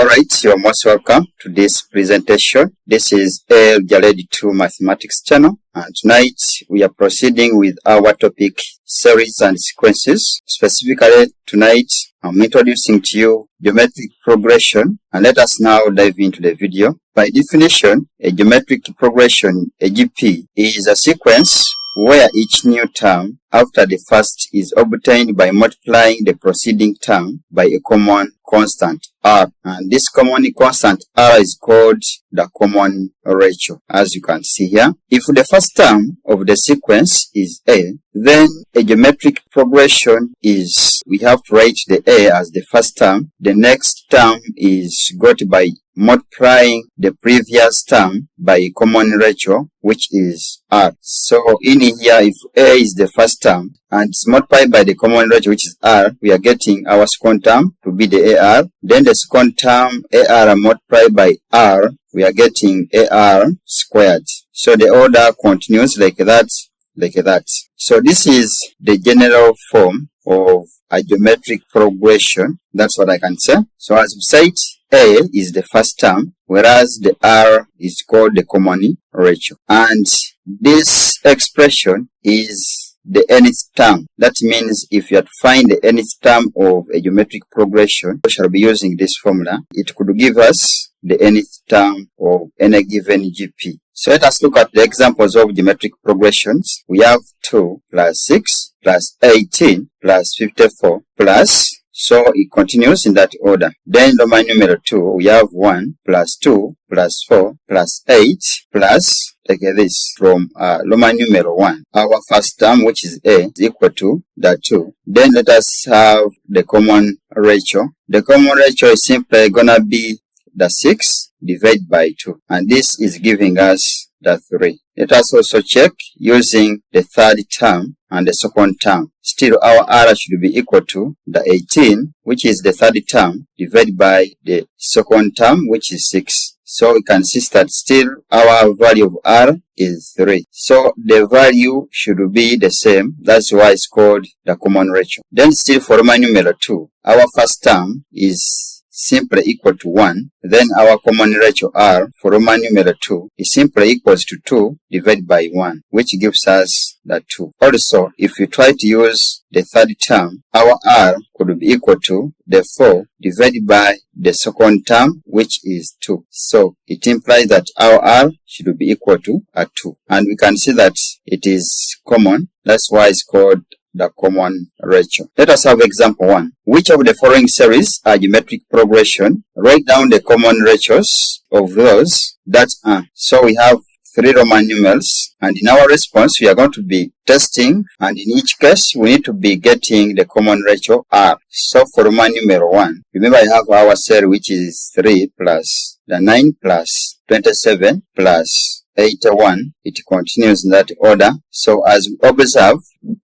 Alright, you are most welcome to this presentation. This is L.JARED2 Mathematics channel, and tonight we are proceeding with our topic series and sequences. Specifically tonight I'm introducing to you geometric progression, and let us now dive into the video. By definition, a geometric progression, a GP, is a sequence where each new term after the first is obtained by multiplying the preceding term by a common constant R, and this common constant R is called the common ratio, as you can see here. If the first term of the sequence is A, then a geometric progression is, we have to write the A as the first term. The next term is got by multiplying the previous term by a common ratio, which is R. So in here, if A is the first term and it's multiplied by the common ratio, which is R, we are getting our second term to be the AR. Then the second term AR multiplied by R, we are getting AR squared. So the order continues like that, like that. So this is the general form of a geometric progression. That's what I can say. So as we said, A is the first term, whereas the R is called the common ratio. And this expression is the nth term. That means if you have to find the nth term of a geometric progression, we shall be using this formula. It could give us the nth term of any given GP. So let us look at the examples of geometric progressions. We have 2 plus 6 plus 18 plus 54 plus, so it continues in that order. Then Roman numeral 2, we have 1 plus 2 plus 4 plus 8 plus, like this, from Roman numeral 1. Our first term, which is A, is equal to the 2. Then let us have the common ratio. The common ratio is simply gonna be the 6 divided by 2. And this is giving us the 3. Let us also check using the third term and the second term. Still, our R should be equal to the 18, which is the third term, divided by the second term, which is 6. So we can see that still our value of R is 3. So the value should be the same. That's why it's called the common ratio. Then still for Roman numeral 2, our first term is simply equal to 1. Then our common ratio R for Roman numeral 2 is simply equals to 2 divided by 1, which gives us the 2. Also, if you try to use the third term, our R could be equal to the 4 divided by the second term, which is 2. So it implies that our R should be equal to a 2. And we can see that it is common. That's why it's called the common ratio. Let us have example 1. Which of the following series are geometric progression? Write down the common ratios of those that are. So we have 3 Roman numerals, and in our response we are going to be testing, and in each case we need to be getting the common ratio R. So for Roman numeral 1, remember I have our cell which is 3 plus the 9 plus 27 plus 81. It continues in that order. So as we observe,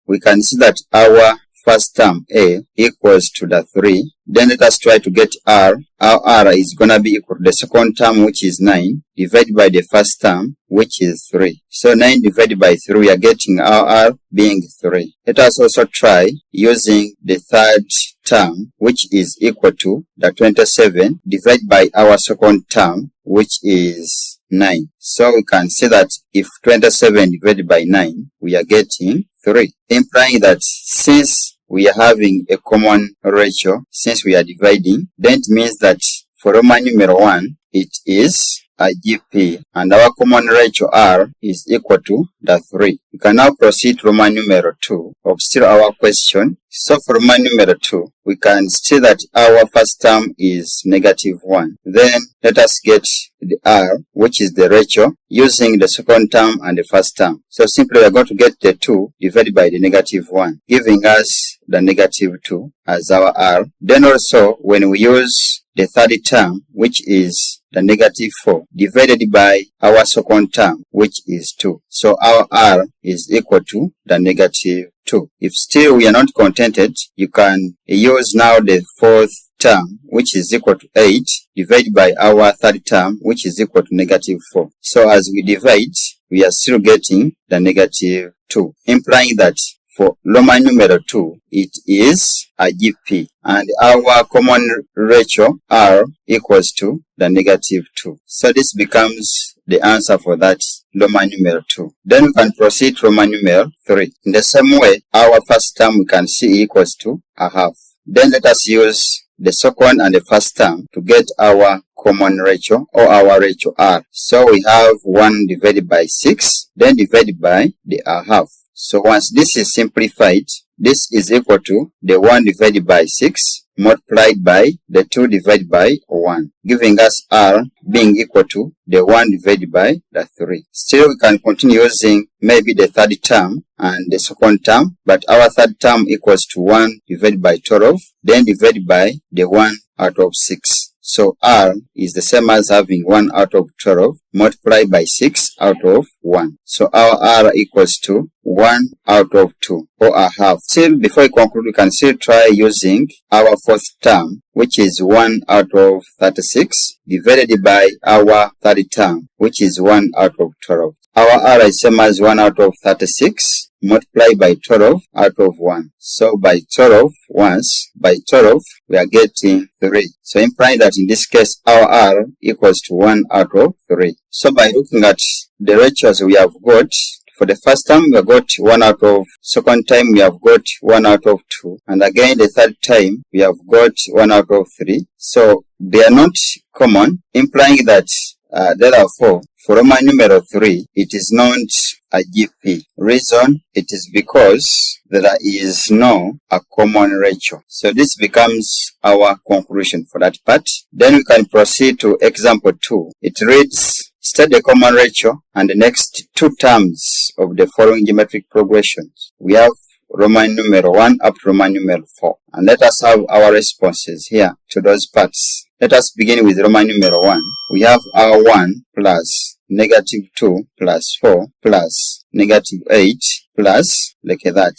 we can see that our first term A equals to the 3. Then let us try to get R. Our R is gonna be equal to the second term, which is 9, divided by the first term, which is 3. So 9 divided by 3, we are getting our R being 3. Let us also try using the third term, which is equal to the 27, divided by our second term, which is 9. So we can see that if 27 divided by 9, we are getting 3, implying that since we are having a common ratio, since we are dividing, then it means that for Roman numeral 1, it is a GP, and our common ratio R is equal to the 3. We can now proceed to Roman numeral 2 of still our question. So for Roman numeral 2, we can see that our first term is -1. Then let us get the R, which is the ratio, using the second term and the first term. So simply we are going to get the 2 divided by the -1, giving us the -2 as our R. Then also when we use the third term, which is the -4, divided by our second term, which is 2. So our R is equal to the -2. If still we are not contented, you can use now the fourth term, which is equal to 8, divided by our third term, which is equal to -4. So as we divide, we are still getting the -2, implying that for Roman numeral 2, it is a GP, and our common ratio R equals to the negative 2. So this becomes the answer for that Roman numeral 2. Then we can proceed to Roman numeral 3. In the same way, our first term we can see equals to a half. Then let us use the second and the first term to get our common ratio or our ratio R. So we have 1 divided by 6, then divided by the a half. So once this is simplified, this is equal to the 1 divided by 6 multiplied by the 2 divided by 1, giving us R being equal to the 1 divided by the 3. Still, we can continue using maybe the third term and the second term, but our third term equals to 1 divided by 12, then divided by the 1 out of 6. So R is the same as having 1 out of 12 multiplied by 6 out of 1. So our R equals to 1 out of 2 or a half. Still, before we conclude, we can still try using our fourth term, which is 1 out of 36 divided by our third term, which is 1 out of 12. Our R is same as 1 out of 36 multiplied by 12 out of 1. So by 12 once, by 12 we are getting 3. So implying that in this case our R equals to 1 out of 3. So by looking at the ratios we have got, for the first time we have got 1 out of, second time we have got 1 out of 2, and again the third time we have got 1 out of 3. So they are not common, implying that therefore for Roman numeral 3 it is not a GP. Reason, it is because there is no a common ratio. So this becomes our conclusion for that part. Then we can proceed to example 2. It reads, state the common ratio and the next two terms of the following geometric progressions. We have Roman numeral 1 up to Roman numeral 4. And let us have our responses here to those parts. Let us begin with Roman numeral 1. We have our 1 plus negative 2 plus 4 plus negative 8 plus like that.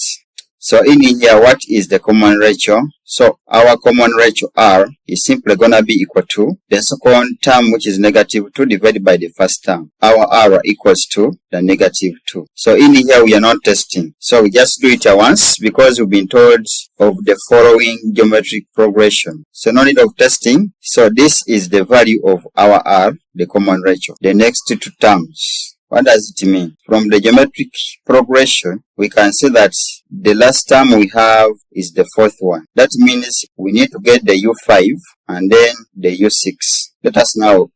So in here, what is the common ratio? So our common ratio R is simply going to be equal to the second term, which is negative 2 divided by the first term. Our R equals to the negative 2. So in here, we are not testing. So we just do it at once because we've been told of the following geometric progression. So no need of testing. So this is the value of our R, the common ratio. The next two terms. What does it mean? From the geometric progression, we can see that the last term we have is the fourth one. That means we need to get the U5 and then the U6. Let us now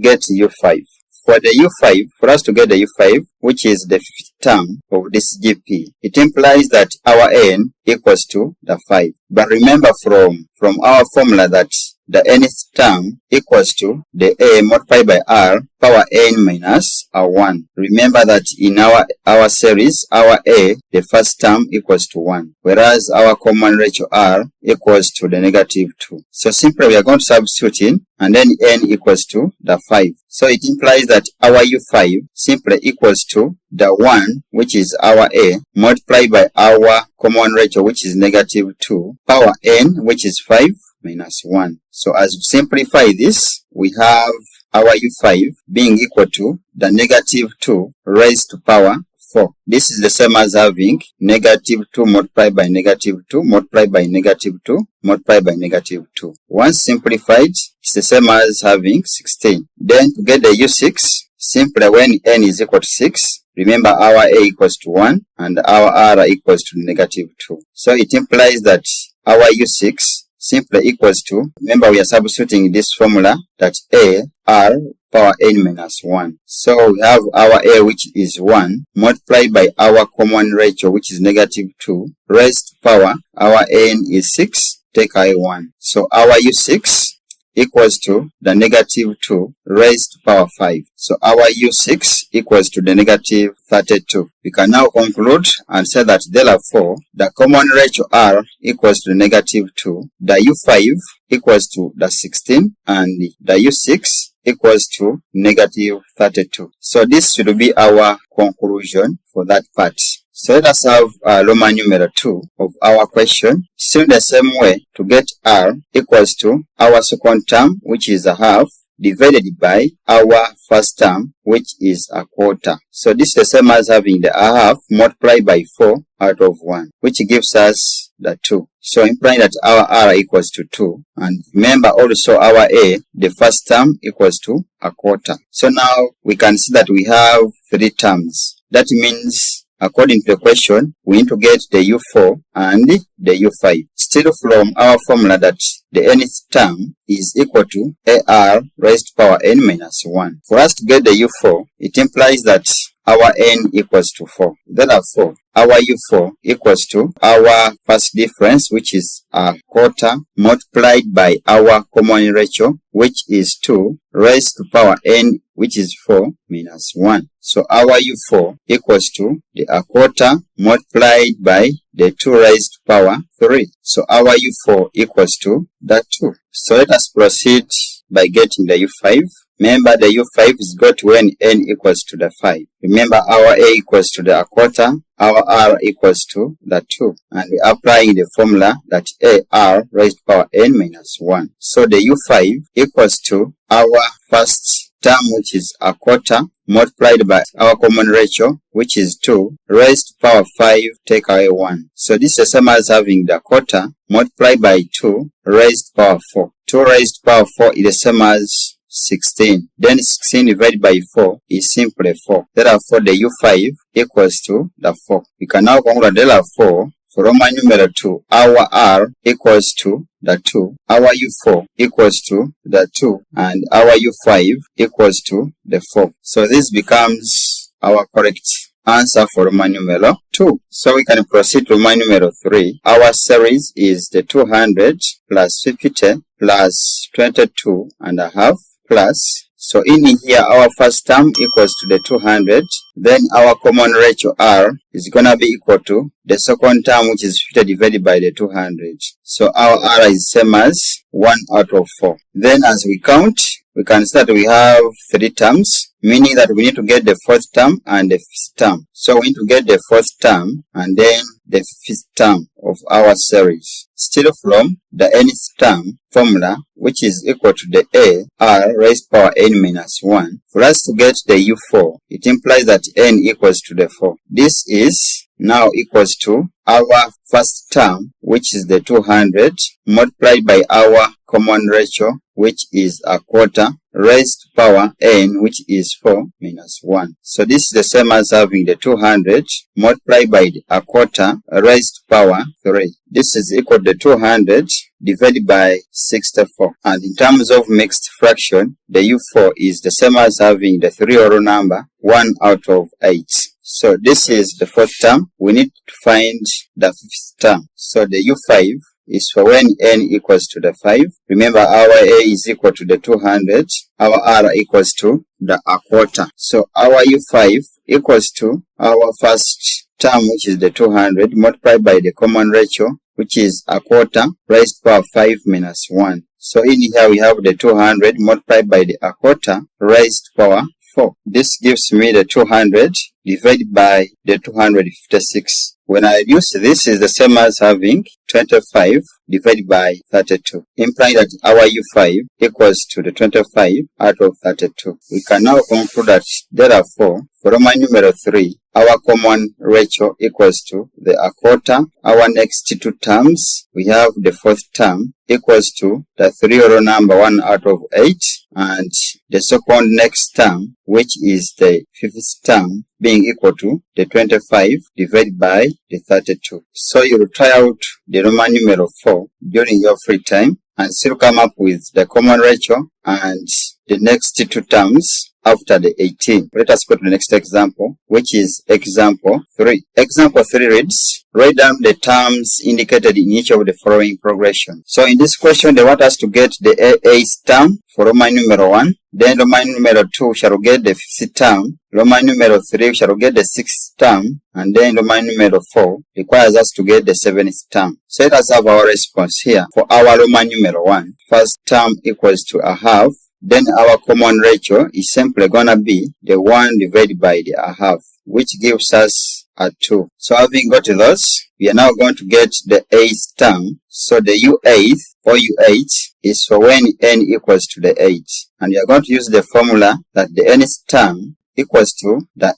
get U5. For the U5, for us to get the U5, which is the fifth term of this GP, it implies that our N equals to the 5. But remember from our formula that the nth term equals to the A multiplied by R power N minus a 1. Remember that in our series, our A, the first term equals to 1, whereas our common ratio R equals to the negative 2. So simply we are going to substitute in, and then N equals to the 5. So it implies that our U5 simply equals to the 1, which is our A, multiplied by our common ratio, which is negative 2, power N, which is 5, minus 1. So as we simplify this, we have our U5 being equal to the negative 2 raised to power 4. This is the same as having negative 2 multiplied by negative 2 multiplied by negative 2 multiplied by negative 2. Once simplified, it's the same as having 16. Then to get the U6, simply when N is equal to 6, remember our A equals to 1 and our R equals to negative 2. So it implies that our U6 simply equals to, remember we are substituting this formula, that A, R, power N minus 1. So we have our A, which is 1, multiplied by our common ratio, which is negative 2, raised to power, our N is 6, take I 1. So our U6 equals to the negative 2 raised to power 5. So our U6 equals to the negative 32. We can now conclude and say that therefore the common ratio R equals to the negative 2, the U5 equals to the 16, and the U6 equals to negative 32. So this should be our conclusion for that part. So let us have Roman numeral 2 of our question. Still the same way, to get R equals to our second term, which is a half, divided by our first term, which is a quarter. So this is the same as having the a half multiplied by 4 out of 1, which gives us the 2. So implying that our r equals to 2. And remember also our a, the first term, equals to a quarter. So now we can see that we have 3 terms. That means, according to the question, we need to get the u4 and the u5. Still from our formula that the nth term is equal to ar raised to power n minus 1. For us to get the u4, it implies that our n equals to 4. Therefore, our u4 equals to our first difference, which is a quarter, multiplied by our common ratio, which is 2, raised to power n, which is 4, minus 1. So our u4 equals to the a quarter multiplied by the 2 raised to power 3. So our u4 equals to that 2. So let us proceed by getting the u5. Remember, the u5 is got when n equals to the 5. Remember, our a equals to the a quarter, our r equals to the 2. And we are applying the formula that ar raised to power n minus 1. So the u5 equals to our first term, which is a quarter, multiplied by our common ratio, which is 2, raised to power 5, take away 1. So this is the same as having the quarter multiplied by 2, raised to power 4. 2 raised to power 4 is the same as 16. Then 16 divided by 4 is simply 4. Therefore, the u5 equals to the 4. We can now conclude therefore, for Roman numeral 2, our r equals to the 2, our u4 equals to the 2, and our u5 equals to the 4. So this becomes our correct answer for Roman numeral 2. So we can proceed to Roman numeral 3. Our series is the 200 plus 50 plus 22 and a half plus, so in here our first term equals to the 200, then our common ratio r is gonna be equal to the second term, which is 50 divided by the 200. So our r is same as 1 out of 4. Then as we count, we can see that we have 3 terms, meaning that we need to get the fourth term and the fifth term. So we need to get the fourth term and then the fifth term of our series. Still from the nth term formula, which is equal to the a r raised to power n minus 1. For us to get the u4, it implies that n equals to the 4. This is now equals to our first term, which is the 200, multiplied by our common ratio, which is a quarter, raised to power n, which is 4 minus 1. So this is the same as having the 200 multiplied by a quarter raised to power 3. This is equal to 200 divided by 64. And in terms of mixed fraction, the u4 is the same as having the 3 whole number 1 out of 8. So this is the fourth term. We need to find the fifth term. So the u5 is for when n equals to the 5. Remember, our a is equal to the 200. Our r equals to the a quarter. So our u5 equals to our first term, which is the 200, multiplied by the common ratio, which is a quarter, raised to power 5 minus 1. So in here we have the 200 multiplied by the a quarter, raised to power 4. This gives me the 200 divided by the 256. When I reduce this is the same as having 25 divided by 32, implying that our u5 equals to the 25 out of 32. We can now conclude that therefore, for Roman numeral 3, our common ratio equals to the a quarter. Our next two terms, we have the fourth term equals to the 3 whole number 1 out of 8, and the second next term, which is the fifth term, being equal to the 25 divided by the 32. So you will try out the Roman numeral 4 during your free time and still come up with the common ratio and the next two terms after the 18. Let us go to the next example, which is example 3. Example 3 reads, write down the terms indicated in each of the following progression. So in this question, they want us to get the eighth term for Roman numeral 1. Then Roman numeral 2 shall get the fifth term. Roman numeral 3 shall get the sixth term. And then Roman numeral 4 requires us to get the seventh term. So let us have our response here. For our Roman numeral 1, first term equals to a half. Then our common ratio is simply gonna be the 1 divided by the a half, which gives us are 2. So having got those, we are now going to get the 8th term. So the U8 or U8 is for when n equals to the 8. And we are going to use the formula that the nth term equals to the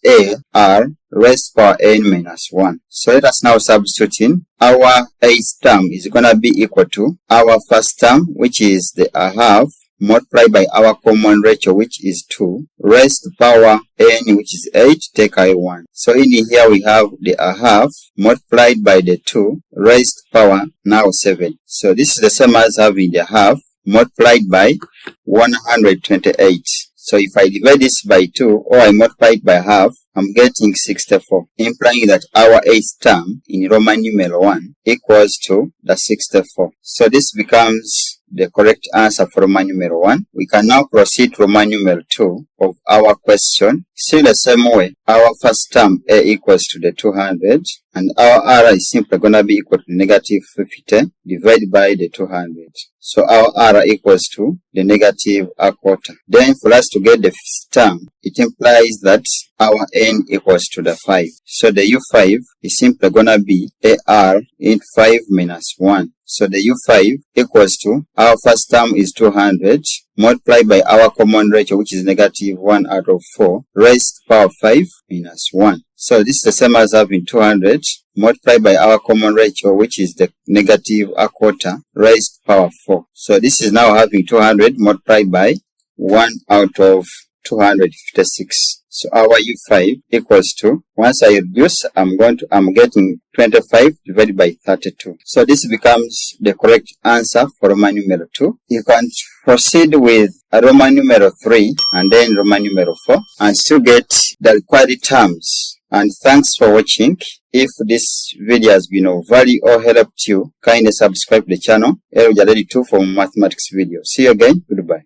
AR raised to power n minus 1. So let us now substitute in. Our 8th term is going to be equal to our first term, which is the a half, multiplied by our common ratio, which is 2, raised to power n, which is 8, take away 1. So in here we have the a half multiplied by the 2, raised to power now 7. So this is the same as having the half multiplied by 128. So if I divide this by 2 or I multiply it by half, I'm getting 64, implying that our 8th term in Roman numeral 1 equals to the 64. So this becomes the correct answer for Roman numeral 1. We can now proceed to Roman numeral 2 of our question. Still the same way, our first term a equals to the 200 and our r is simply going to be equal to negative 50 divided by the 200. So our r equals to the negative a quarter. Then for us to get the fifth term, it implies that our n equals to the 5. So the u5 is simply going to be ar into 5 minus 1. So the u5 equals to our first term is 200 multiplied by our common ratio, which is negative 1 out of 4, raised to power 5 minus 1. So this is the same as having 200 multiplied by our common ratio, which is the negative a quarter, raised to power 4. So this is now having 200 multiplied by 1 out of 256. So our u5 equals to, once I reduce, I'm getting 25 divided by 32. So this becomes the correct answer for Roman numeral 2. You can proceed with a Roman numeral 3 and then Roman numeral 4 and still get the required terms. And thanks for watching. If this video has been of value or helped you, kindly subscribe to the channel L.JARED2 for mathematics videos. See you again. Goodbye.